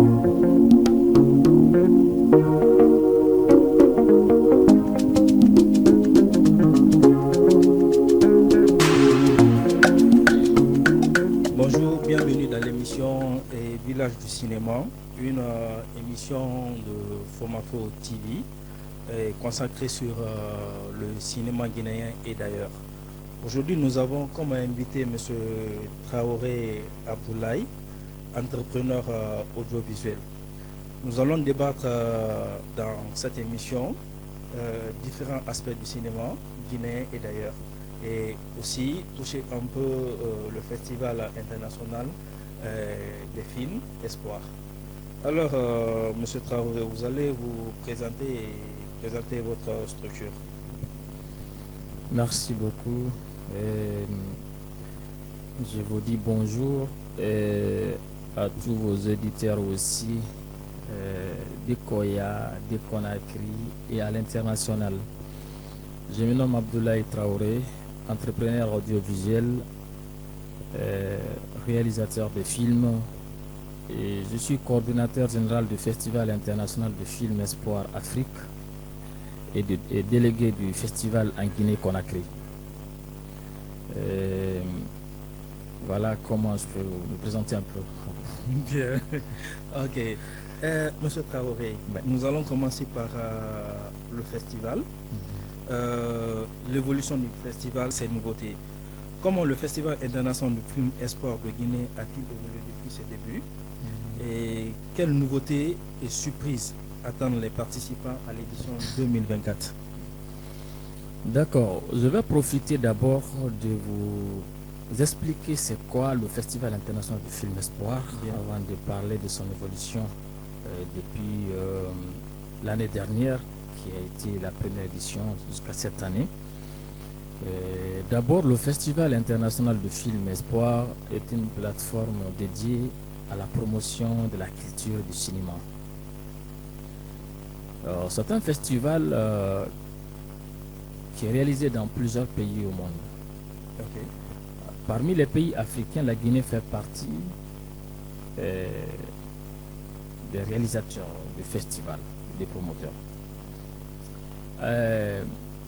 Bonjour, bienvenue dans l'émission Village du cinéma, une émission de Fomafo TV consacrée sur le cinéma guinéen et d'ailleurs. Aujourd'hui, nous avons comme invité M. Traoré Aboulaye, entrepreneur audiovisuel. Nous allons débattre dans cette émission différents aspects du cinéma guinéen et d'ailleurs, et aussi toucher un peu le festival international des films Espoir. Alors, M. Traoré, vous allez vous présenter et présenter votre structure. Merci beaucoup. Je vous dis bonjour à tous vos éditeurs aussi, de Koya, de Conakry et à l'international. Je me nomme Abdoulaye Traoré, entrepreneur audiovisuel, réalisateur de films, et je suis coordinateur général du Festival international de films Espoir Afrique et délégué du festival en Guinée-Conakry. Voilà comment je peux me présenter un peu. Bien, ok. Monsieur Traoré, nous allons commencer par le festival. L'évolution du festival, ses nouveautés. Comment le Festival international du film Espoir de Guinée a-t-il évolué depuis ses débuts? Et quelles nouveautés et surprises attendent les participants à l'édition 2024? D'accord, je vais profiter d'abord de vous expliquer c'est quoi le Festival international du film Espoir. Bien. Avant de parler de son évolution depuis l'année dernière, qui a été la première édition jusqu'à cette année. D'abord, le Festival international de film Espoir est une plateforme dédiée à la promotion de la culture du cinéma. C'est un festival qui est réalisé dans plusieurs pays au monde. Okay. Parmi les pays africains, la Guinée fait partie des réalisateurs du festival, des promoteurs.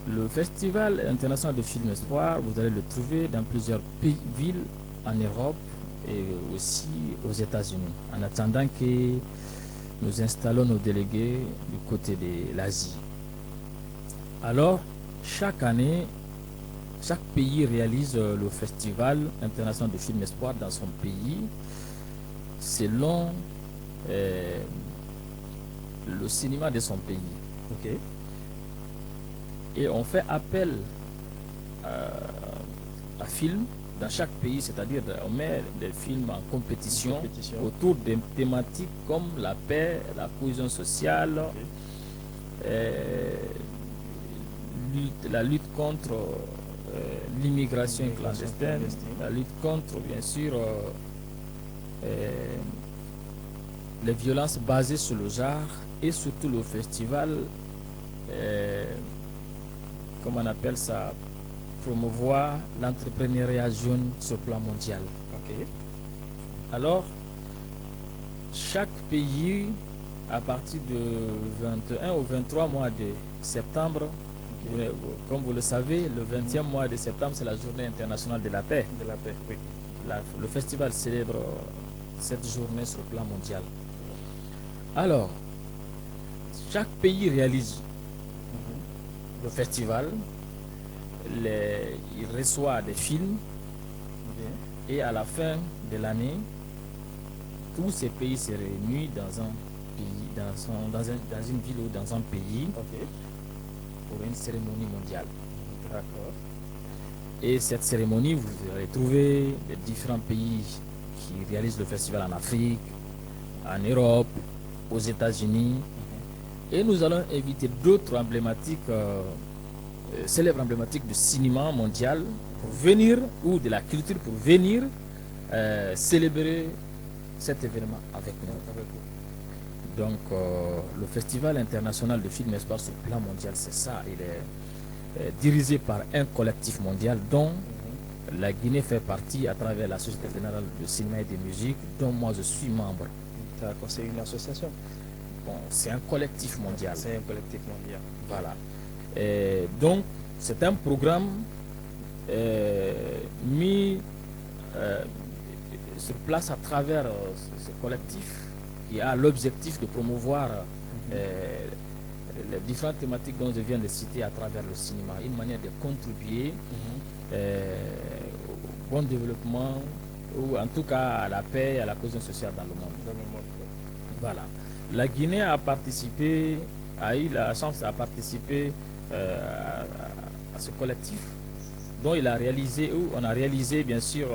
Le Festival international de film Espoir, vous allez le trouver dans plusieurs villes en Europe et aussi aux États-Unis, en attendant que nous installons nos délégués du côté de l'Asie. Alors, chaque année, chaque pays réalise le Festival international de film Espoir dans son pays selon le cinéma de son pays. Okay. Et on fait appel à films dans chaque pays, c'est-à-dire on met des films en compétition autour des thématiques comme la paix, la cohésion sociale, la lutte contre l'immigration clandestine, la lutte contre, bien sûr, les violences basées sur le genre, et surtout le festival, comme on appelle ça, promouvoir l'entrepreneuriat jeune sur le plan mondial. Okay. Alors, chaque pays, à partir du 21 au 23 mois de septembre, okay, comme vous le savez, le 20e mois de septembre, c'est la journée internationale de la paix. De la paix, oui. Le festival célèbre cette journée sur le plan mondial. Alors, chaque pays réalise le festival, il reçoit des films. Bien. Et à la fin de l'année, tous ces pays se réunissent dans un pays, dans une ville ou dans un pays, okay, pour une cérémonie mondiale. D'accord. Et cette cérémonie, vous allez trouver les différents pays qui réalisent le festival en Afrique, en Europe, aux États-Unis. Et nous allons inviter d'autres emblématiques, célèbres emblématiques du cinéma mondial pour venir, ou de la culture pour venir célébrer cet événement avec nous. Donc, le Festival international de film Espoir sur le plan mondial, c'est ça. Il est dirigé par un collectif mondial dont la Guinée fait partie à travers la Société générale de cinéma et de musique, dont moi je suis membre. D'accord, c'est une association. Bon, c'est un collectif mondial. C'est un collectif mondial. Voilà. Et donc, c'est un programme mis sur place à travers ce collectif qui a l'objectif de promouvoir les différentes thématiques dont je viens de citer à travers le cinéma. Une manière de contribuer au bon développement ou en tout cas à la paix et à la cohésion sociale dans le monde. Voilà. La Guinée a participé, a eu la chance de participer à ce collectif dont il a réalisé, où on a réalisé bien sûr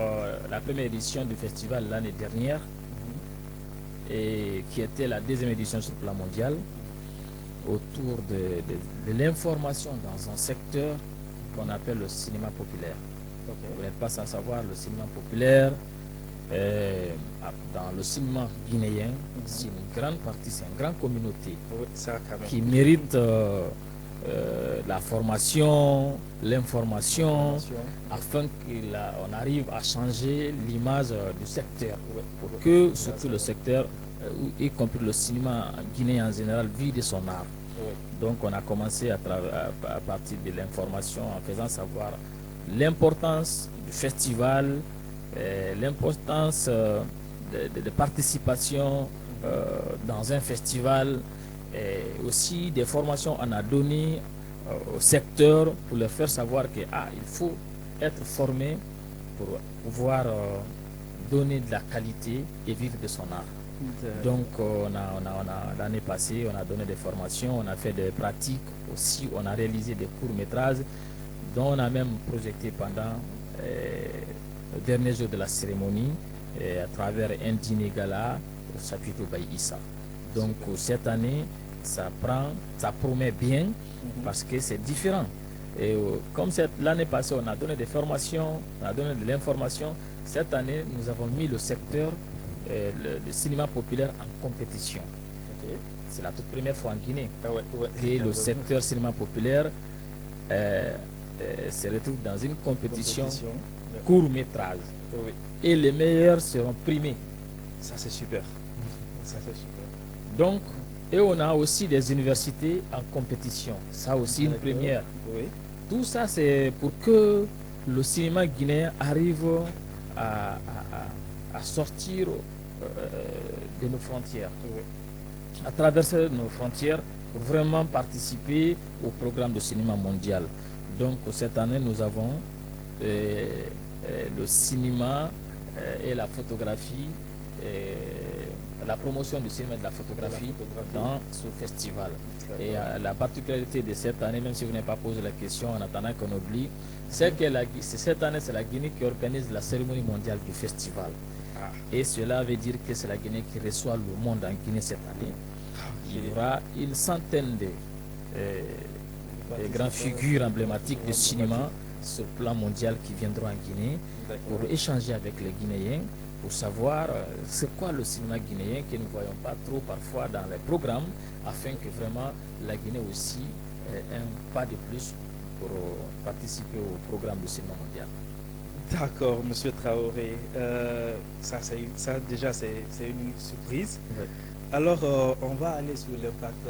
la première édition du festival l'année dernière et qui était la deuxième édition sur le plan mondial autour de l'information dans un secteur qu'on appelle le cinéma populaire. Vous n'êtes pas sans savoir, le cinéma populaire, dans le cinéma guinéen, c'est une grande partie, c'est une grande communauté qui mérite la formation, l'information, afin qu'on arrive à changer l'image du secteur, pour que surtout le secteur, y compris le cinéma guinéen en général, vive de son art. Donc on a commencé à partir de l'information en faisant savoir l'importance du festival, l'importance de participation dans un festival, et aussi des formations on a donné au secteur pour leur faire savoir que il faut être formé pour pouvoir donner de la qualité et vivre de son art. Donc l'année passée, on a donné des formations, on a fait des pratiques aussi, on a réalisé des courts-métrages dont on a même projeté pendant le dernier jour de la cérémonie à travers un dîner gala au chapitre Baï-Issa. Donc cette année, ça promet bien parce que c'est différent. Et comme l'année passée, on a donné des formations, on a donné de l'information, cette année, nous avons mis le secteur le cinéma populaire en compétition. C'est la toute première fois en Guinée que le secteur cinéma populaire se retrouve dans une compétition court-métrage. Et les meilleurs seront primés. Ça c'est super. Donc, et on a aussi des universités en compétition. Ça aussi une première. Tout ça c'est pour que le cinéma guinéen arrive à sortir de nos frontières, à traverser nos frontières pour vraiment participer au programme de cinéma mondial. Donc cette année, nous avons le cinéma et la photographie, la promotion du cinéma et de la photographie dans ce festival. Et la particularité de cette année, même si vous n'avez pas posé la question en attendant qu'on oublie, c'est que cette année, c'est la Guinée qui organise la cérémonie mondiale du festival. Et cela veut dire que c'est la Guinée qui reçoit le monde en Guinée cette année. Il y aura une centaine de grandes figures emblématiques de cinéma sur le plan mondial qui viendront en Guinée pour échanger avec les Guinéens, pour savoir c'est quoi le cinéma guinéen que nous ne voyons pas trop parfois dans les programmes, afin que vraiment la Guinée aussi ait un pas de plus pour participer au programme du cinéma mondial. D'accord, Monsieur Traoré. Ça déjà, c'est une surprise. Alors, on va aller sur l'impact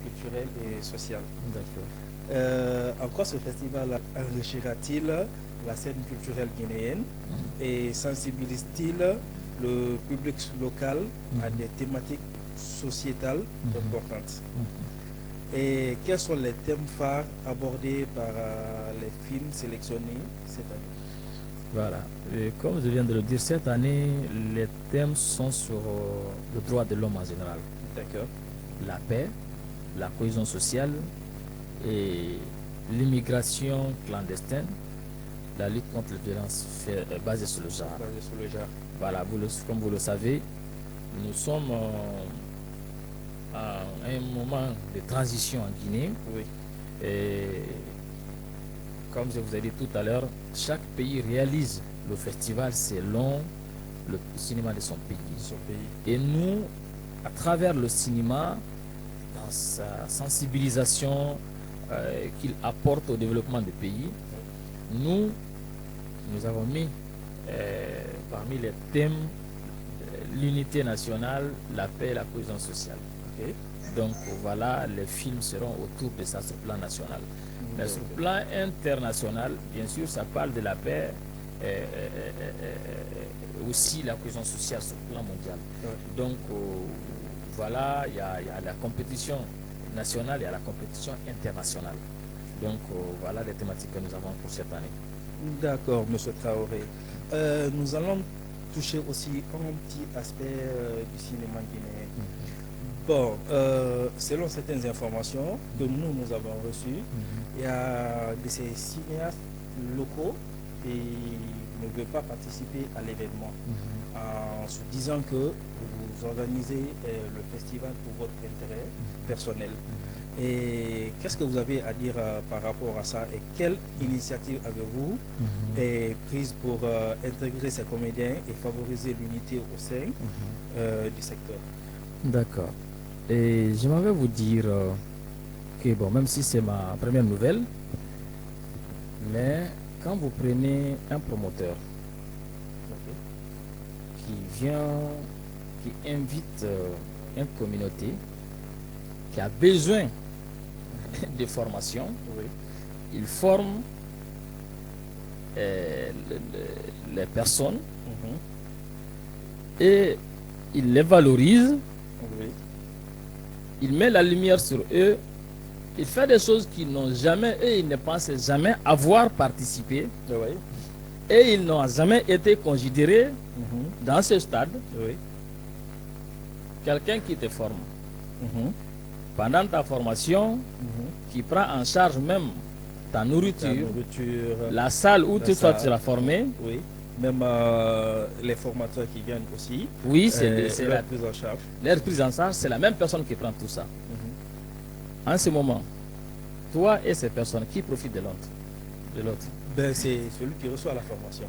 culturel et social. D'accord. En quoi ce festival enrichira-t-il la scène culturelle guinéenne et sensibilise-t-il le public local à des thématiques sociétales importantes? Et quels sont les thèmes phares abordés par les films sélectionnés cette année? Voilà. Et comme je viens de le dire, cette année, les thèmes sont sur le droit de l'homme en général. D'accord. La paix, la cohésion sociale et l'immigration clandestine, la lutte contre les violences basées sur le genre. Voilà, comme vous le savez, nous sommes à un moment de transition en Guinée. Et comme je vous ai dit tout à l'heure, chaque pays réalise le festival selon le cinéma de son pays. Et nous, à travers le cinéma, dans sa sensibilisation qu'il apporte au développement du pays, nous avons mis parmi les thèmes l'unité nationale, la paix et la cohésion sociale. Ok. Donc voilà, les films seront autour de ça sur le plan national. Mais sur le plan international, bien sûr, ça parle de la paix et aussi la cohésion sociale sur le plan mondial. Ouais. Donc voilà, il y a la compétition nationale et il y a la compétition internationale. Donc voilà les thématiques que nous avons pour cette année. D'accord, M. Traoré. Nous allons toucher aussi un petit aspect du cinéma guinéen. Bon, selon certaines informations que nous avons reçues, il y a de ces cinéastes locaux qui ne veulent pas participer à l'événement en se disant que vous organisez le festival pour votre intérêt personnel. Et qu'est-ce que vous avez à dire par rapport à ça et quelle initiative avez-vous prise pour intégrer ces comédiens et favoriser l'unité au sein du secteur? D'accord. Et j'aimerais vous dire que, bon, même si c'est ma première nouvelle, mais quand vous prenez un promoteur qui vient, qui invite une communauté qui a besoin de formation, il forme les personnes et il les valorise. Il met la lumière sur eux, il fait des choses qu'ils n'ont jamais, et ils ne pensaient jamais avoir participé, et ils n'ont jamais été considérés dans ce stade. Quelqu'un qui te forme, pendant ta formation, qui prend en charge même ta nourriture, la salle où tu seras formé. Oui. Même les formateurs qui viennent aussi. Oui, c'est la prise en charge. Leur prise en charge, c'est la même personne qui prend tout ça. En ce moment, toi et ces personnes, qui profitent de l'autre? Ben, c'est celui qui reçoit la formation.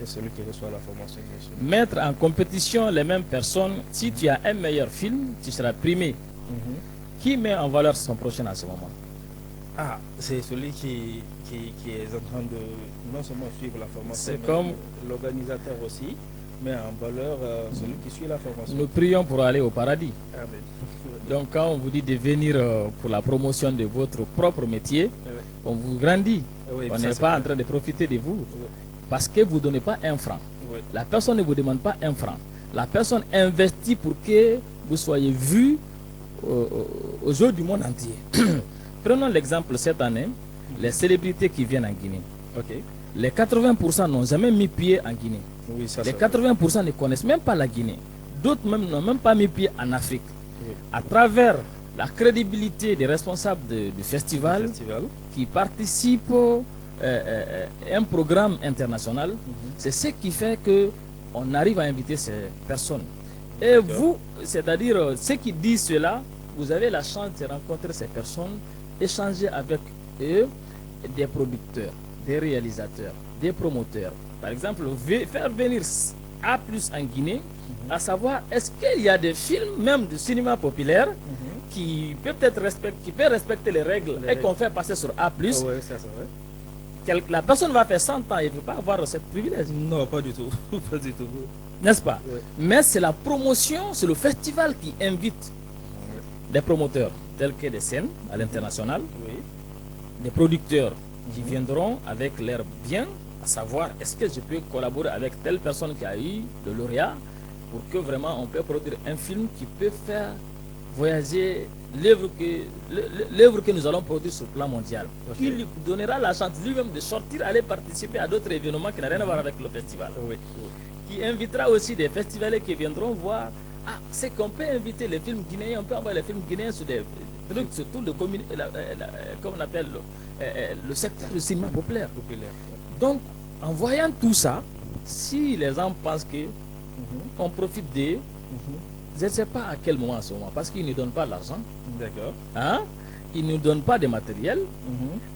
C'est celui qui reçoit la formation. Mettre en compétition les mêmes personnes, si tu as un meilleur film, tu seras primé. Qui met en valeur son prochain à ce moment? Ah, c'est celui qui est en train de non seulement suivre la formation, c'est mais comme l'organisateur aussi met en valeur celui qui suit la formation. Nous prions pour aller au paradis. Amen. Donc quand on vous dit de venir pour la promotion de votre propre métier, on vous grandit. On n'est pas en train de profiter de vous. Parce que vous ne donnez pas un franc. La personne ne vous demande pas un franc. La personne investit pour que vous soyez vu aux yeux du monde entier. Prenons l'exemple cette année, les célébrités qui viennent en Guinée. Les 80% n'ont jamais mis pied en Guinée. Les 80% ne connaissent même pas la Guinée. D'autres même n'ont même pas mis pied en Afrique. À travers la crédibilité des responsables du festival qui participent à un programme international, c'est ce qui fait qu'on arrive à inviter ces personnes. Et vous, c'est-à-dire ceux qui disent cela, vous avez la chance de rencontrer ces personnes, échanger avec eux, des producteurs, des réalisateurs, des promoteurs. Par exemple, faire venir A+ en Guinée, à savoir, est-ce qu'il y a des films, même du cinéma populaire, qui peut respecter les règles et qu'on fait passer sur A+. La personne va faire 100 ans et ne peut pas avoir ce privilège. Non, pas du tout. Pas du tout. N'est-ce pas? Mais c'est la promotion, c'est le festival qui invite des promoteurs tels que des scènes à l'international, des producteurs qui viendront avec leurs biens, à savoir est-ce que je peux collaborer avec telle personne qui a eu le lauréat pour que vraiment on peut produire un film qui peut faire voyager l'œuvre que nous allons produire sur le plan mondial. Qui lui donnera la chance lui-même de sortir, aller participer à d'autres événements qui n'ont rien à voir avec le festival. Qui invitera aussi des festivaliers qui viendront voir. Ah, c'est qu'on peut inviter les films guinéens, on peut envoyer les films guinéens sur des trucs, surtout comme on appelle le secteur du cinéma populaire. Donc, en voyant tout ça, si les gens pensent qu'on profite d'eux, je ne sais pas à quel moment en ce moment, parce qu'ils ne donnent pas l'argent. D'accord. Hein? Ils ne nous donnent pas de matériel.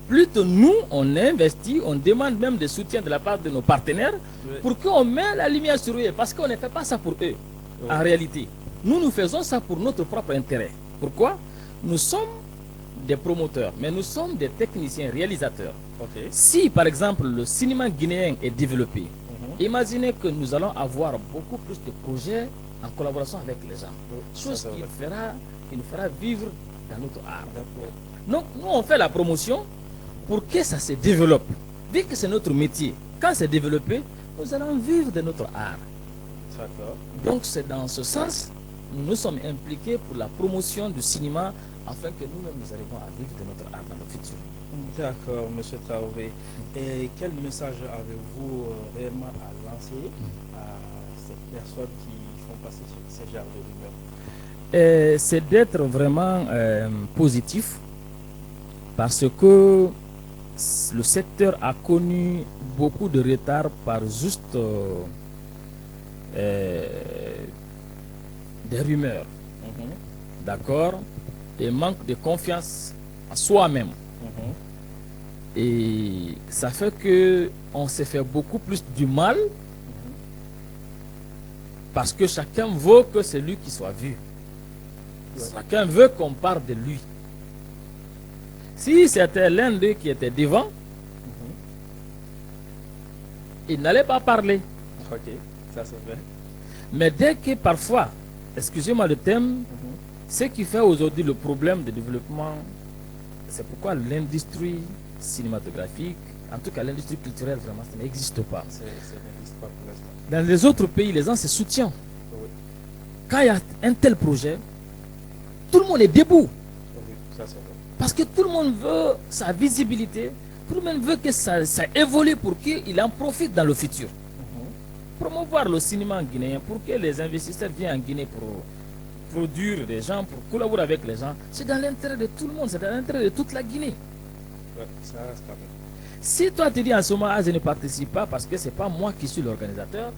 Plutôt nous, on investit, on demande même des soutiens de la part de nos partenaires pour qu'on mette la lumière sur eux, parce qu'on ne fait pas ça pour eux. En réalité, nous faisons ça pour notre propre intérêt. Pourquoi? Nous sommes des promoteurs, mais nous sommes des techniciens réalisateurs. Si par exemple le cinéma guinéen est développé, Imaginez que nous allons avoir beaucoup plus de projets en collaboration avec les gens. Chose qui nous fera vivre dans notre art. Donc, nous, on fait la promotion pour que ça se développe. Vu que c'est notre métier, quand c'est développé, nous allons vivre de notre art. Donc, c'est dans ce sens nous sommes impliqués pour la promotion du cinéma afin que nous-mêmes nous arrivions à vivre de notre art dans le futur. D'accord, M. Traoré. Et quel message avez-vous réellement à lancer à ces personnes qui font passer ce genre de rumeurs? C'est d'être vraiment positif parce que le secteur a connu beaucoup de retard par juste des rumeurs, d'accord, et manque de confiance en soi-même. Et ça fait que on s'est fait beaucoup plus du mal parce que chacun veut que c'est lui qui soit vu. Chacun veut qu'on parle de lui. Si c'était l'un d'eux qui était devant, il n'allait pas parler. Ok, ça c'est vrai. Mais dès que parfois, excusez-moi le thème, ce qui fait aujourd'hui le problème de développement, c'est pourquoi l'industrie cinématographique, en tout cas l'industrie culturelle, vraiment, ça n'existe pas. Ça n'existe pas pour l'instant. Dans les autres pays, les gens se soutiennent. Quand il y a un tel projet, tout le monde est debout. Ça c'est vrai. Parce que tout le monde veut sa visibilité, tout le monde veut que ça évolue pour qu'il en profite dans le futur. Promouvoir le cinéma guinéen pour que les investisseurs viennent en Guinée pour produire des gens, pour collaborer avec les gens, c'est dans l'intérêt de tout le monde, c'est dans l'intérêt de toute la Guinée. Ça reste quand même. Si toi tu dis en ce moment, ah, je ne participe pas parce que ce n'est pas moi qui suis l'organisateur,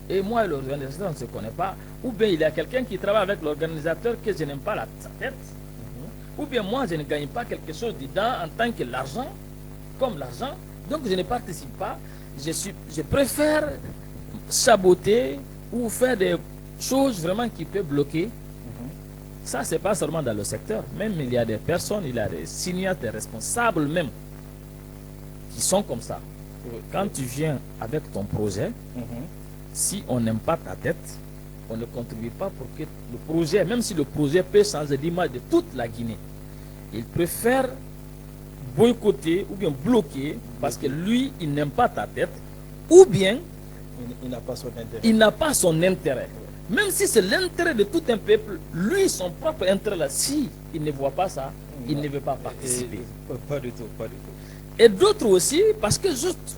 et moi et l'organisateur on ne se connaît pas, ou bien il y a quelqu'un qui travaille avec l'organisateur que je n'aime pas sa tête, ou bien moi je ne gagne pas quelque chose dedans en tant que l'argent, comme l'argent, donc je ne participe pas, je préfère saboter ou faire des choses vraiment qui peuvent bloquer. Ça, c'est pas seulement dans le secteur. Même il y a des personnes, il y a des cinéastes, des responsables même, qui sont comme ça. Quand tu viens avec ton projet, si on n'aime pas ta tête, on ne contribue pas pour que le projet, même si le projet peut changer l'image de toute la Guinée, il préfère boycotter ou bien bloquer parce que lui, il n'aime pas ta tête, ou bien il n'a pas son intérêt. Il n'a pas son intérêt. Même si c'est l'intérêt de tout un peuple, lui, son propre intérêt là, si il ne voit pas ça, il ne veut pas participer. Pas du tout, pas du tout. Et d'autres aussi, parce que juste,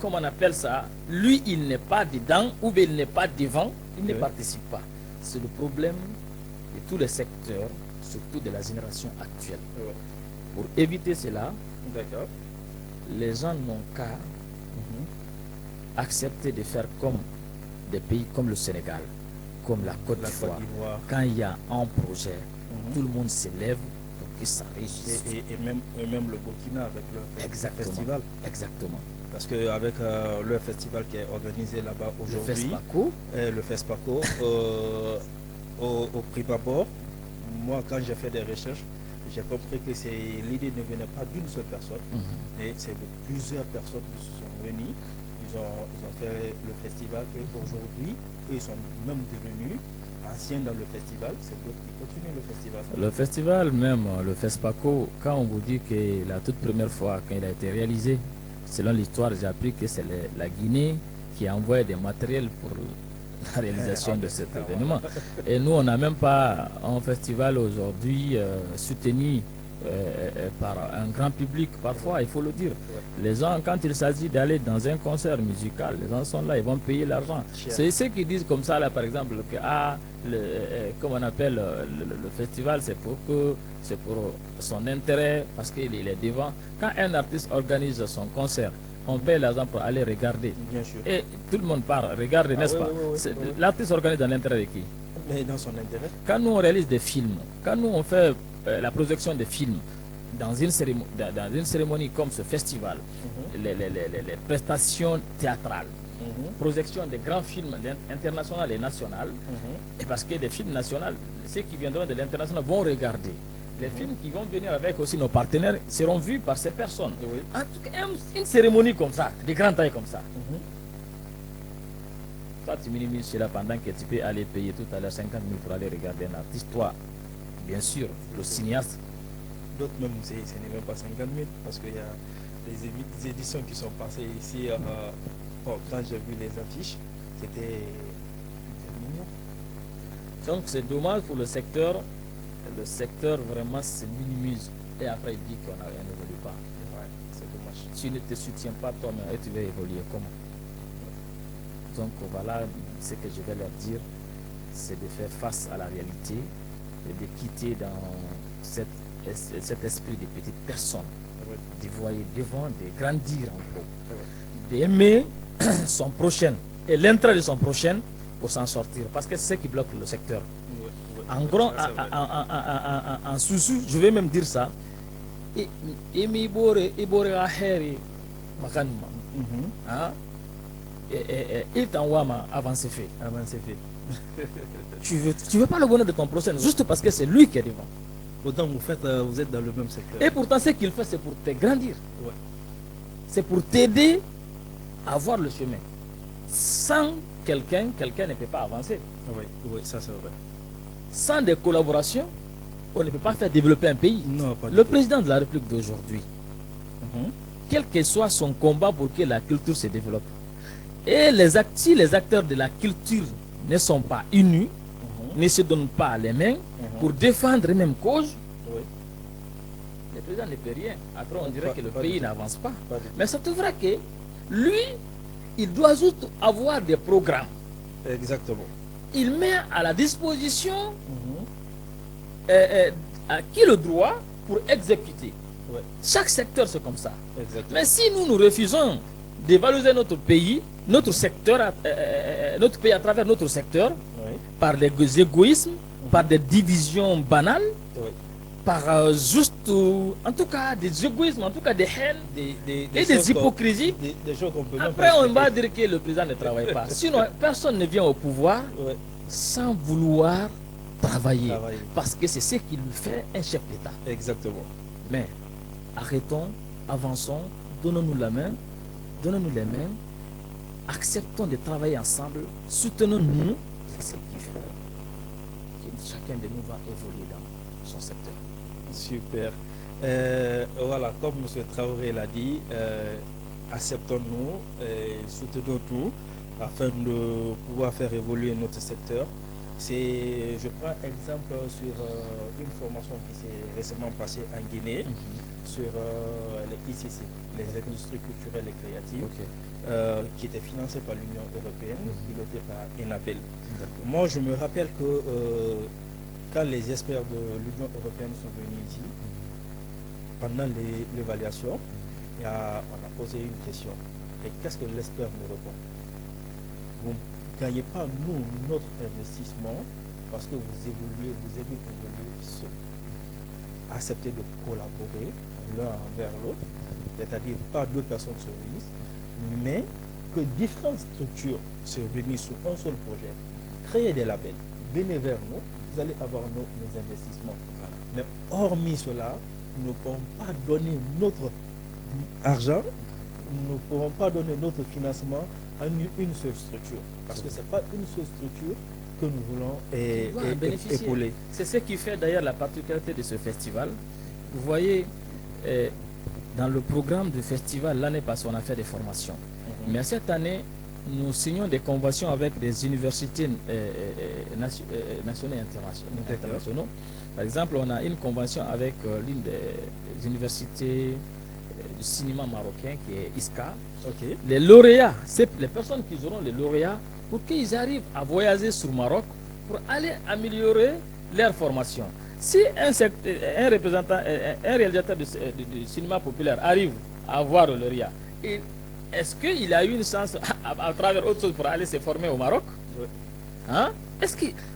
comment on appelle ça, lui, il n'est pas dedans, ou bien il n'est pas devant, il ne participe pas. C'est le problème de tous les secteurs, surtout de la génération actuelle. Pour éviter cela, les gens n'ont qu'à accepter de faire comme des pays comme le Sénégal, comme la Côte d'Ivoire. Quand il y a un projet, tout le monde s'élève pour que ça réussisse. Et même le Burkina avec le festival. Exactement. Parce qu'avec le festival qui est organisé là-bas aujourd'hui, le FESPACO, au prix abord, moi quand j'ai fait des recherches, j'ai compris que l'idée ne venait pas d'une seule personne, mais c'est de plusieurs personnes qui se sont venues. Ils ont fait le festival et aujourd'hui, ils sont même devenus anciens dans le festival. C'est d'autres qui continuent le festival. Le festival même, le FESPACO, quand on vous dit que la toute première fois, quand il a été réalisé, selon l'histoire, j'ai appris que c'est la Guinée qui a envoyé des matériels pour la réalisation de cet événement. Et nous, on n'a même pas un festival aujourd'hui soutenu par un grand public, parfois, il faut le dire. Les gens, quand il s'agit d'aller dans un concert musical, les gens sont là, ils vont payer l'argent. C'est ceux qui disent comme ça, là, par exemple, que comme on appelle le festival, c'est pour son intérêt, parce qu'il est devant. Quand un artiste organise son concert, on paye l'argent pour aller regarder. Bien sûr. Et tout le monde part regarder, n'est-ce pas? L'artiste organise dans l'intérêt de qui? Mais dans son intérêt. Quand nous on réalise des films, quand nous on fait la projection des films dans une cérémonie comme ce festival, les prestations théâtrales, projection des grands films internationaux et nationaux, et parce que des films nationaux, ceux qui viendront de l'international vont regarder. Les films qui vont venir avec aussi nos partenaires seront vus par ces personnes. Oui. En tout cas, une cérémonie comme ça, de grande taille comme ça. Toi, tu minimises cela pendant que tu peux aller payer tout à l'heure 50 000 pour aller regarder un artiste. Toi, bien sûr, le cinéaste. D'autres même, ce n'est même pas 50 000 parce qu'il y a des éditions qui sont passées ici. Bon, quand j'ai vu les affiches, c'était 10 millions. Donc c'est dommage pour le secteur. Le secteur vraiment se minimise. Et après il dit qu'on n'évolue pas. Ouais, c'est dommage. Tu ne te soutiens pas toi-même et tu vas évoluer comment? Donc voilà ce que je vais leur dire, c'est de faire face à la réalité et de quitter dans cet esprit de petite personne, de voir devant, de grandir en gros, d'aimer son prochain et l'intérêt de son prochain pour s'en sortir, parce que c'est ce qui bloque le secteur. En gros, en sous-sous, je vais même dire ça. Il t'envoie avant c'est fait. Tu veux pas le bonheur de ton prochain juste parce que c'est lui qui est devant. Pourtant, vous êtes dans le même secteur. Et pourtant, ce qu'il fait, c'est pour te grandir. Ouais. C'est pour t'aider à voir le chemin. Sans quelqu'un ne peut pas avancer. Oui, ça c'est vrai. Sans des collaborations, on ne peut pas faire développer un pays. Non, pas le président de la République d'aujourd'hui, quel que soit son combat pour que la culture se développe, et si les acteurs de la culture ne sont pas unis, ne se donnent pas les mains pour défendre les mêmes causes, le président ne peut rien. Après, on dirait que le pays n'avance pas. Mais c'est vrai que lui, il doit juste avoir des programmes. Exactement. Il met à la disposition à qui le droit pour exécuter. Chaque secteur, c'est comme ça. Exactement. Mais si nous refusons de valoriser notre pays, notre secteur, notre pays à travers notre secteur, par des égoïsmes, par des divisions banales, par juste, en tout cas, des égoïsmes, en tout cas des haines et des hypocrisies. Des choses qu'on peut Après, on va dire que le président ne travaille pas. Sinon, personne ne vient au pouvoir sans vouloir travailler. Parce que c'est ce qui lui fait un chef d'État. Exactement. Mais arrêtons, avançons, donnons-nous la main, donnons-nous les mains, acceptons de travailler ensemble, soutenons-nous. C'est ce qui fait que chacun de nous va évoluer dans son secteur. Super. Voilà, comme M. Traoré l'a dit, acceptons-nous, soutenons tout afin de pouvoir faire évoluer notre secteur. Je prends exemple sur une formation qui s'est récemment passée en Guinée sur les ICC, les industries culturelles et créatives, qui était financée par l'Union européenne, pilotée par ENABEL. Moi, je me rappelle que quand les experts de l'Union européenne sont venus ici, pendant l'évaluation, on a posé une question. Et qu'est-ce que l'expert nous répond? Vous ne gagnez pas, nous, notre investissement, parce que vous aimez évoluer seul. Acceptez de collaborer l'un envers l'autre, c'est-à-dire pas deux personnes se réunissent, mais que différentes structures se réunissent sur un seul projet, créer des labels, venez vers nous, vous allez avoir nos investissements. Mais hormis cela, nous ne pouvons pas donner notre argent, nous ne pouvons pas donner notre financement à une seule structure. Parce que ce n'est pas une seule structure que nous voulons épauler. C'est ce qui fait d'ailleurs la particularité de ce festival. Vous voyez, dans le programme du festival, l'année passée, on a fait des formations. Mais cette année, nous signons des conventions avec des universités nationales et internationaux. Par exemple, on a une convention avec l'une des universités du cinéma marocain qui est ISCA. Les lauréats, c'est les personnes qui auront les lauréats pour qu'ils arrivent à voyager sur Maroc pour aller améliorer leur formation. Si un représentant, un réalisateur du cinéma populaire arrive à avoir le lauréat, est-ce qu'il a eu une chance à travers autre chose pour aller se former au Maroc? Hein?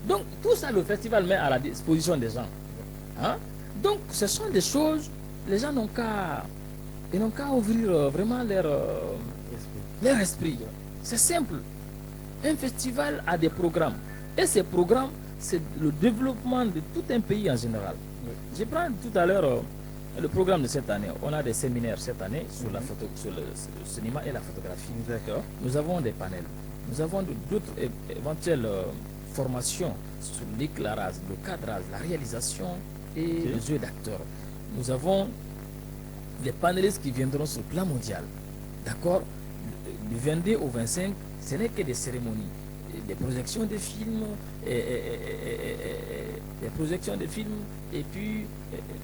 Donc tout ça, le festival met à la disposition des gens. Hein? Donc ce sont des choses, les gens n'ont qu'à ouvrir vraiment leur esprit. C'est simple. Un festival a des programmes. Et ces programmes c'est le développement de tout un pays en général. Je prends tout à l'heure le programme de cette année. On a des séminaires cette année sur, la photo, sur le cinéma et la photographie. D'accord. Nous avons des panels. Nous avons d'autres éventuelles formations sur l'éclairage, le cadrage, la réalisation et le jeu d'acteurs. Nous avons des panélistes qui viendront sur le plan mondial. D'accord? Du 22 au 25, ce n'est que des cérémonies. Des projections de films, des projections de films et puis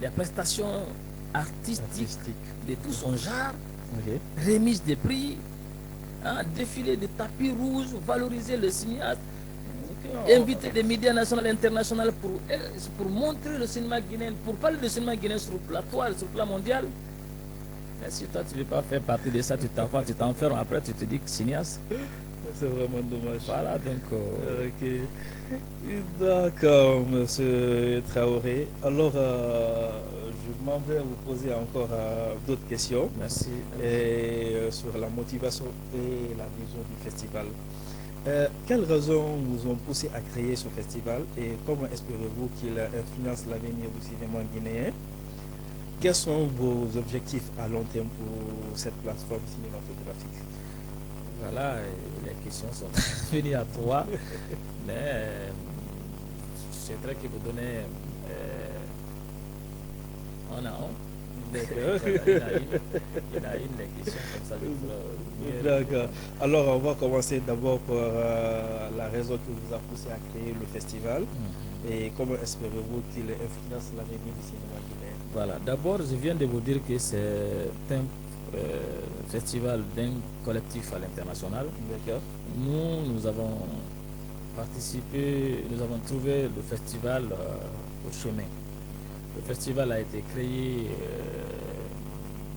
des prestations artistiques de tout son genre, remise des prix, défilé de tapis rouges, valoriser le cinéaste, inviter des médias nationaux et internationaux pour montrer le cinéma guinéen, pour parler du cinéma guinéen sur la toile, sur le plan mondial. Mais si toi tu ne veux pas faire partie de ça, tu t'enfermes, après tu te dis que cinéaste. C'est vraiment dommage. Voilà, donc... Ok. D'accord, monsieur Traoré. Alors, je m'en vais vous poser encore d'autres questions. Merci. Sur la motivation et la vision du festival. Quelles raisons vous ont poussé à créer ce festival et comment espérez-vous qu'il influence l'avenir du cinéma guinéen? Quels sont vos objectifs à long terme pour cette plateforme cinématographique? Voilà, les questions sont venues à toi, mais je souhaiterais que vous donnez un à un. D'accord. Il y a une des questions comme ça. D'accord. Alors, on va commencer d'abord par la raison qui vous a poussé à créer le festival et comment espérez-vous qu'il influence l'avenir du cinéma guinéen? Voilà, d'abord, je viens de vous dire que c'est un festival d'un collectif à l'international. Nous avons participé, nous avons trouvé le festival au chemin. Le festival a été créé,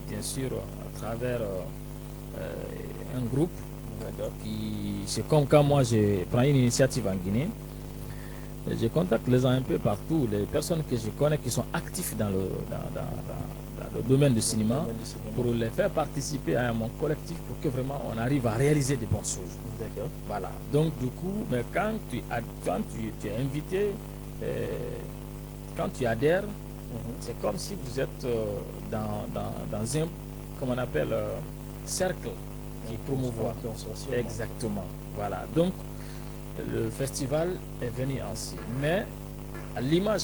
bien sûr, à travers un groupe qui, c'est comme quand moi je prends une initiative en Guinée, je contacte les gens un peu partout, les personnes que je connais qui sont actifs dans le domaine du cinéma, pour les faire participer à mon collectif pour que vraiment on arrive à réaliser de bonnes choses. D'accord. Voilà. Donc du coup, mais quand tu es invité, quand tu adhères, c'est comme si vous êtes dans un, comment on appelle, cercle qui promouvoit. Exactement. Voilà. Donc le festival est venu ainsi. Mais à l'image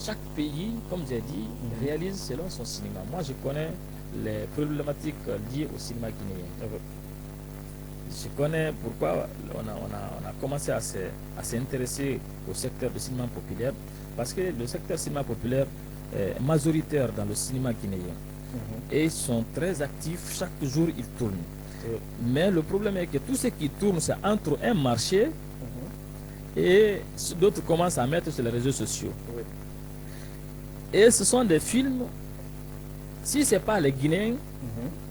chaque pays, comme j'ai dit, réalise selon son cinéma. Moi, je connais les problématiques liées au cinéma guinéen. Je connais pourquoi on a commencé à s'intéresser au secteur du cinéma populaire, parce que le secteur cinéma populaire est majoritaire dans le cinéma guinéen. Et ils sont très actifs, chaque jour ils tournent. Mais le problème est que tout ce qui tourne, c'est entre un marché et d'autres commencent à mettre sur les réseaux sociaux. Et ce sont des films, si ce n'est pas les Guinéens,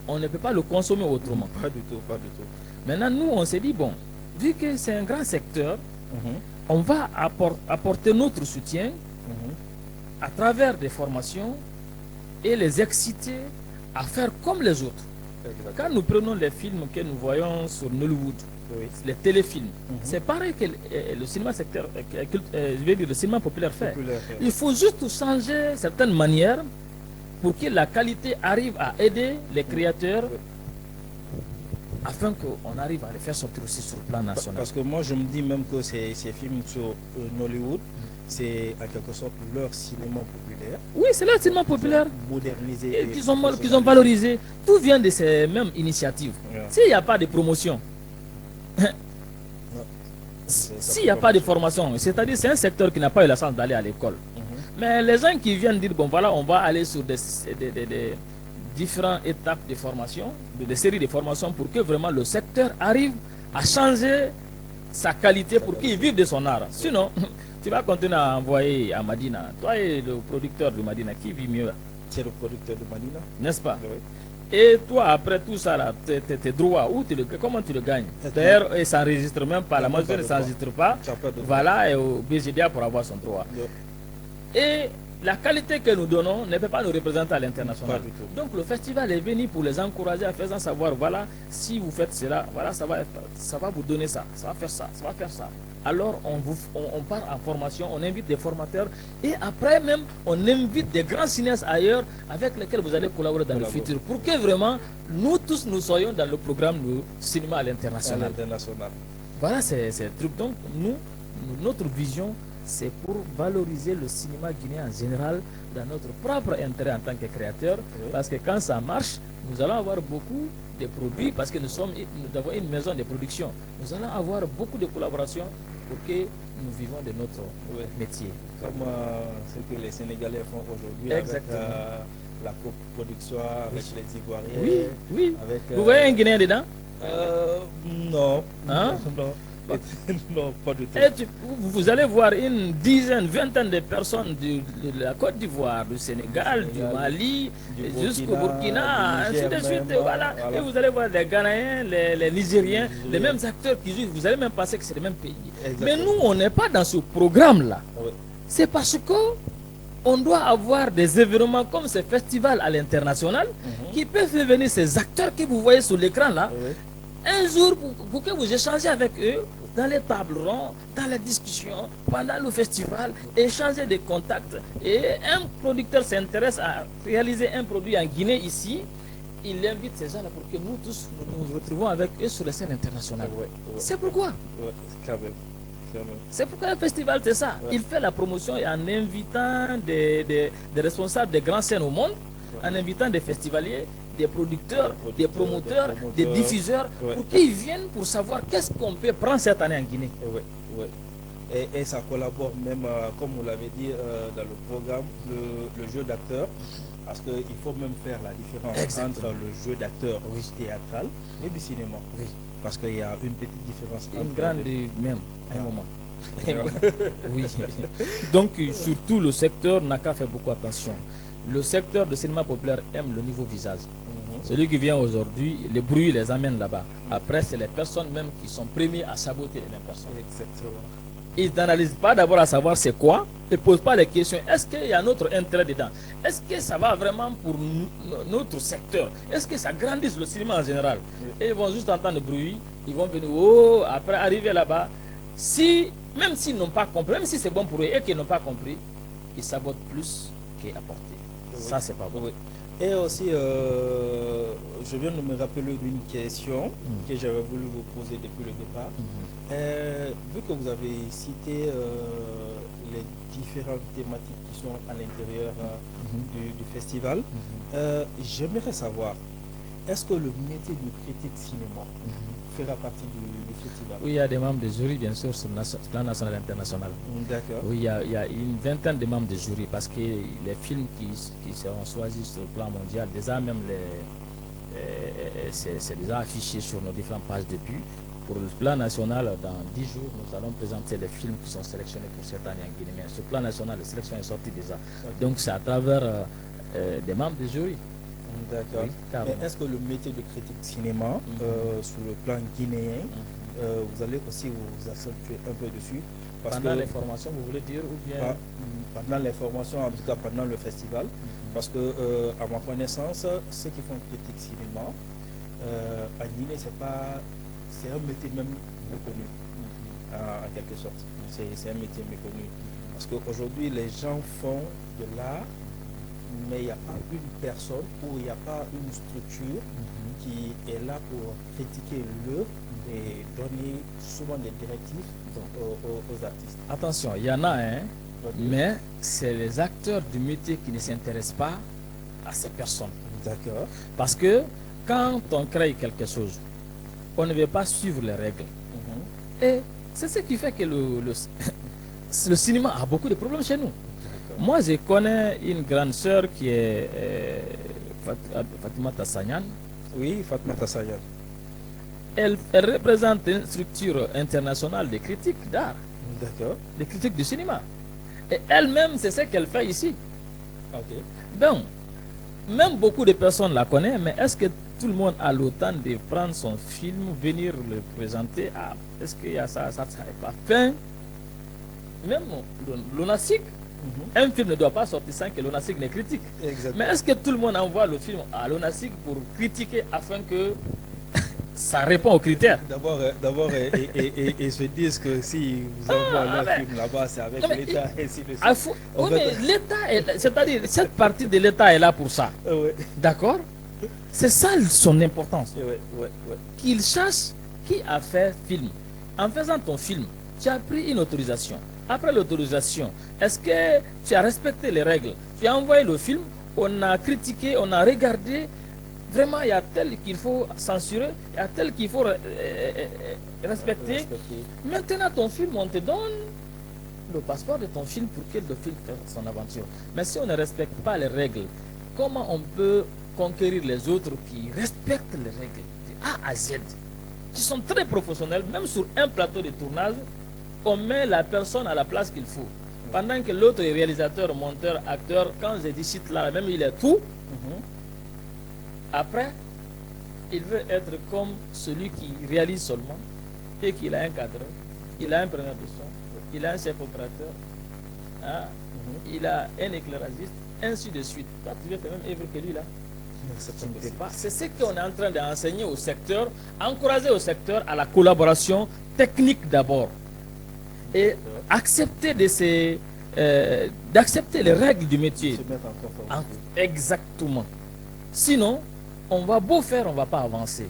on ne peut pas le consommer autrement. Pas du tout, pas du tout. Maintenant, nous, on s'est dit, bon, vu que c'est un grand secteur, on va apporter notre soutien à travers des formations et les exciter à faire comme les autres. Quand nous prenons les films que nous voyons sur Nollywood, les téléfilms, c'est pareil que le cinéma secteur, je vais dire le cinéma populaire fait. Il faut juste changer certaines manières pour que la qualité arrive à aider les créateurs afin qu'on arrive à les faire sortir aussi sur le plan national. Parce que moi je me dis même que ces films sur Nollywood, c'est en quelque sorte leur cinéma populaire. Oui, c'est leur cinéma populaire. Modernisé. Qu'ils ont valorisé. Tout vient de ces mêmes initiatives. S'il n'y a pas de promotion, s'il n'y a pas de formation, c'est-à-dire c'est un secteur qui n'a pas eu la chance d'aller à l'école. Mais les gens qui viennent dire, bon voilà, on va aller sur des différentes étapes de formation, des séries de formations pour que vraiment le secteur arrive à changer sa qualité pour qu'il vive de son art. Sinon, tu vas continuer à envoyer à Madina. Toi et le producteur de Madina, qui vit mieux? C'est le producteur de Madina. N'est-ce pas? Oui. Et toi, après tout ça, là, tes droits, comment tu le gagnes? D'ailleurs, ils ne s'enregistrent même pas. La majorité ne s'enregistre pas. Voilà, et au BGDA pour avoir son droit. Et la qualité que nous donnons ne peut pas nous représenter à l'international. Pas du tout. Donc le festival est venu pour les encourager à faire savoir, voilà, si vous faites cela, voilà, ça va vous donner ça, ça va faire ça, ça va faire ça. Alors on part en formation, on invite des formateurs et après même on invite des grands cinéastes ailleurs avec lesquels vous allez collaborer dans le futur pour que vraiment nous tous nous soyons dans le programme du cinéma à l'international. Voilà c'est le truc. Donc notre vision, c'est pour valoriser le cinéma guinéen en général dans notre propre intérêt en tant que créateur, parce que quand ça marche, nous allons avoir beaucoup de produits, parce que nous avons une maison de production. Nous allons avoir beaucoup de collaborations pour que nous vivons de notre métier. Comme ce que les Sénégalais font aujourd'hui avec la coproduction avec les Ivoiriens. Oui, oui. Avec, vous voyez un Guinéen dedans? Non. Hein? Non. Non, pas du tout. Et vous allez voir une dizaine, vingtaine de personnes de la Côte d'Ivoire, du Sénégal, du Mali, jusqu'au Burkina, ainsi de suite. Voilà. Et vous allez voir les Ghanéens, les Nigériens, les mêmes acteurs qui jouent. Vous allez même penser que c'est le même pays. Exactement. Mais nous, on n'est pas dans ce programme-là. Oui. C'est parce que on doit avoir des événements comme ce festival à l'international qui peuvent faire venir ces acteurs que vous voyez sur l'écran là. Un jour, pour que vous échangez avec eux dans les tables rondes, dans les discussions, pendant le festival, échanger des contacts. Et un producteur s'intéresse à réaliser un produit en Guinée ici, il invite ces gens-là pour que nous tous nous retrouvons avec eux sur la scène internationale. C'est pourquoi. C'est pourquoi un festival, c'est ça. Il fait la promotion en invitant des responsables des grandes scènes au monde, en invitant des festivaliers, des producteurs, des promoteurs, des diffuseurs, pour qu'ils viennent pour savoir qu'est-ce qu'on peut prendre cette année en Guinée. Et ça collabore même, comme vous l'avez dit, dans le programme, le jeu d'acteur, parce qu'il faut même faire la différence entre le jeu d'acteur théâtral et du cinéma. Parce qu'il y a une petite différence. Une grande même, un moment. Oui. Donc, surtout, le secteur n'a qu'à faire beaucoup attention. Le secteur de cinéma populaire aime le nouveau visage. Celui qui vient aujourd'hui, le bruit les amène là-bas. Après, c'est les personnes même qui sont premiers à saboter les mêmes personnes. Exactement. Ils n'analysent pas d'abord à savoir c'est quoi, ils ne posent pas les questions. Est-ce qu'il y a notre intérêt dedans? Est-ce que ça va vraiment pour notre secteur? Est-ce que ça grandit le cinéma en général? Et ils vont juste entendre le bruit, ils vont venir, après arriver là-bas, même s'ils n'ont pas compris, même si c'est bon pour eux et qu'ils n'ont pas compris, ils sabotent plus qu'apporter. Ça, c'est pas bon. Et aussi, je viens de me rappeler d'une question que j'avais voulu vous poser depuis le départ. Vu que vous avez cité les différentes thématiques qui sont à l'intérieur du festival, j'aimerais savoir, est-ce que le métier de critique cinéma fera partie du festival? Oui, il y a des membres de jury, bien sûr, sur le plan national et international. D'accord. Oui, il y a une vingtaine de membres de jury, parce que les films qui seront choisis sur le plan mondial, déjà même c'est déjà affiché sur nos différentes pages de but. Pour le plan national, dans 10 jours, nous allons présenter les films qui sont sélectionnés pour cette année en Guinée. Mais sur le plan national, la sélection est sortie déjà. Donc c'est à travers des membres de jury. D'accord. Oui, est-ce que le métier de critique cinéma, sur le plan guinéen, vous allez aussi vous accentuer un peu dessus? Pendant les formations, vous voulez dire, ou bien pendant les formations, en tout cas pendant le festival, parce que à ma connaissance, ceux qui font critique cinéma, en Guinée, c'est un métier même méconnu, en quelque sorte. C'est un métier méconnu. Parce qu'aujourd'hui, les gens font de l'art, mais il n'y a pas une personne ou il n'y a pas une structure qui est là pour critiquer l'œuvre et donner souvent des directives aux artistes. Attention, il y en a un, mais c'est les acteurs du métier qui ne s'intéressent pas à ces personnes. D'accord. Parce que quand on crée quelque chose, on ne veut pas suivre les règles. Et c'est ce qui fait que le cinéma a beaucoup de problèmes chez nous. Moi, je connais une grande sœur qui est Fatima Tassanyan. Oui, Fatima Tassanyan. Elle représente une structure internationale de critiques d'art. D'accord. De critiques du cinéma. Et elle-même, c'est ce qu'elle fait ici. Ok. Donc, même beaucoup de personnes la connaissent, mais est-ce que tout le monde a le temps de prendre son film, venir le présenter? Est-ce qu'il y a ça n'est pas fin? Même l'ONASIC Un film ne doit pas sortir sans que l'ONASIG ne critique. Exactement. Mais est-ce que tout le monde envoie le film à l'ONASIG pour critiquer afin que ça répond aux critères? D'abord, et se disent que si vous envoyez un film là-bas, c'est avec l'État et ainsi de suite. Oui, mais l'État, c'est-à-dire cette partie de l'État est là pour ça. Ouais. D'accord? C'est ça son importance. Ouais. Qu'il cherche qui a fait film. En faisant ton film, tu as pris une autorisation. Après l'autorisation, est-ce que tu as respecté les règles? Tu as envoyé le film, on a critiqué, on a regardé. Vraiment, il y a tel qu'il faut censurer, il y a tel qu'il faut respecter. Maintenant, ton film, on te donne le passeport de ton film pour que le film fasse son aventure. Mais si on ne respecte pas les règles, comment on peut conquérir les autres qui respectent les règles de A à Z, qui sont très professionnels? Même sur un plateau de tournage, on met la personne à la place qu'il faut. Pendant que l'autre est réalisateur, monteur, acteur, quand j'ai dit site là, même il est tout. Après, il veut être comme celui qui réalise seulement et qu'il a un cadre, il a un preneur de son, il a un chef opérateur, hein, il a un éclairagiste, ainsi de suite. Toi, tu veux faire même œuvre que lui là. C'est ce qu'on est en train d'enseigner au secteur, encourager au secteur à la collaboration technique d'abord et accepter d'accepter les règles du métier. Exactement. Sinon, on va beau faire, on ne va pas avancer.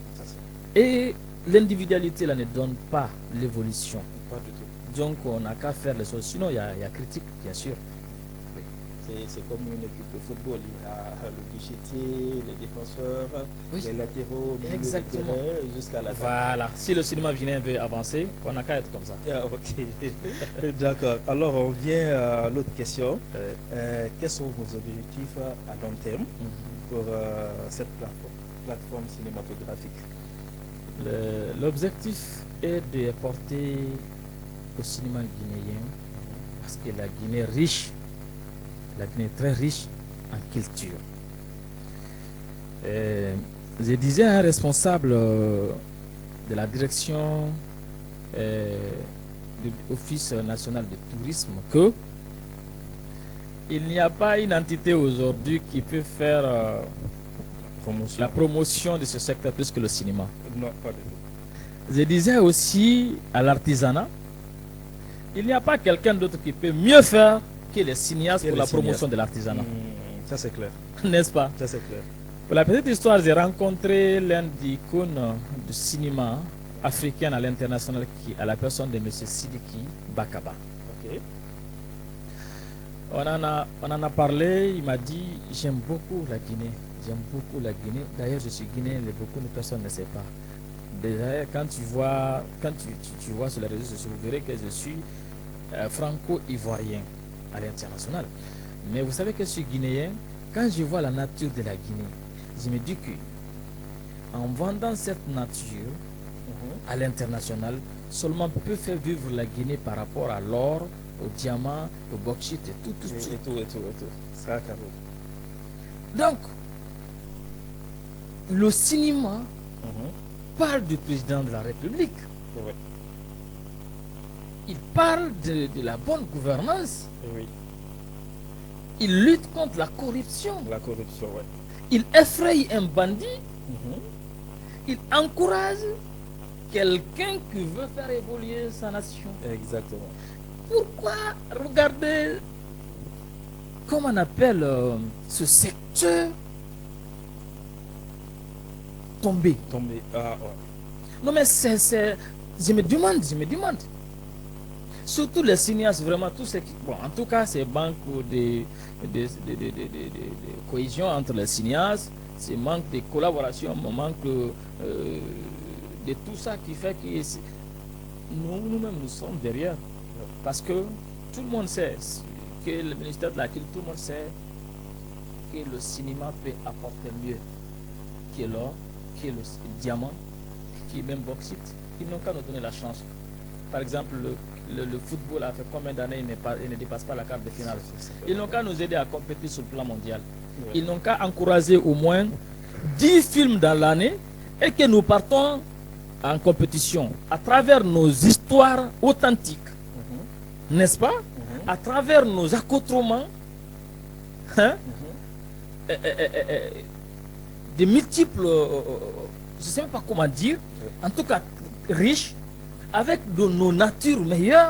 Et l'individualité là ne donne pas l'évolution. Donc on n'a qu'à faire les choses. Sinon, il y a critique, bien sûr. C'est comme une équipe de football. Il y a le guichetier, les défenseurs, les latéraux, exactement, jusqu'à la fin. Voilà. Si le cinéma guinéen veut avancer, on n'a qu'à être comme ça. Ok. D'accord. Alors on vient à l'autre question. Quels sont vos objectifs à long terme pour cette plateforme cinématographique? L'objectif est de porter au cinéma guinéen, parce que la Guinée est riche, la Guinée est très riche en culture. Je disais à un responsable de la direction de l'Office national de tourisme que il n'y a pas une entité aujourd'hui qui peut faire la promotion de ce secteur plus que le cinéma. Non, pas du tout. Je disais aussi à l'artisanat, il n'y a pas quelqu'un d'autre qui peut mieux faire que les cinéastes pour la promotion de l'artisanat. Ça c'est clair. N'est-ce pas? Ça c'est clair. Pour la petite histoire, j'ai rencontré l'un des icônes du cinéma africain à l'international, qui à la personne de M. Sidiki Bakaba. Okay. On en a parlé, il m'a dit, j'aime beaucoup la Guinée. J'aime beaucoup la Guinée. D'ailleurs, je suis guinéen, mais beaucoup de personnes ne savent pas. Déjà, quand tu vois sur les réseaux sociaux, vous verrez que je suis franco-ivoirien à l'international. Mais vous savez que je suis guinéen. Quand je vois la nature de la Guinée, je me dis que en vendant cette nature à l'international, seulement peut faire vivre la Guinée par rapport à l'or, au diamant, au bauxite et tout. Ça carré. Donc, le cinéma parle du président de la République. Oui. Il parle de la bonne gouvernance. Oui. Il lutte contre la corruption. La corruption, oui. Il effraie un bandit. Il encourage quelqu'un qui veut faire évoluer sa nation. Exactement. Pourquoi regardez, comment on appelle ce secteur tombé? Ah, ouais. Non mais je me demande. Surtout les cinéastes, vraiment, tout ce qui... Bon, en tout cas, c'est manque de cohésion entre les cinéastes, c'est manque de collaboration, manque de tout ça qui fait que nous-mêmes, nous sommes derrière. Parce que tout le monde sait que le ministère de la Culture, tout le monde sait que le cinéma peut apporter mieux que l'or, que le diamant, qui est même bauxite. Ils n'ont qu'à nous donner la chance. Par exemple, le football a fait combien d'années il ne dépasse pas la quart de finale. Ils n'ont qu'à nous aider à compétir sur le plan mondial. Ils n'ont qu'à encourager au moins 10 films dans l'année et que nous partons en compétition à travers nos histoires authentiques. N'est-ce pas? à travers nos accoutrements, hein, de multiples, je ne sais même pas comment dire, en tout cas riches, avec nos natures meilleures,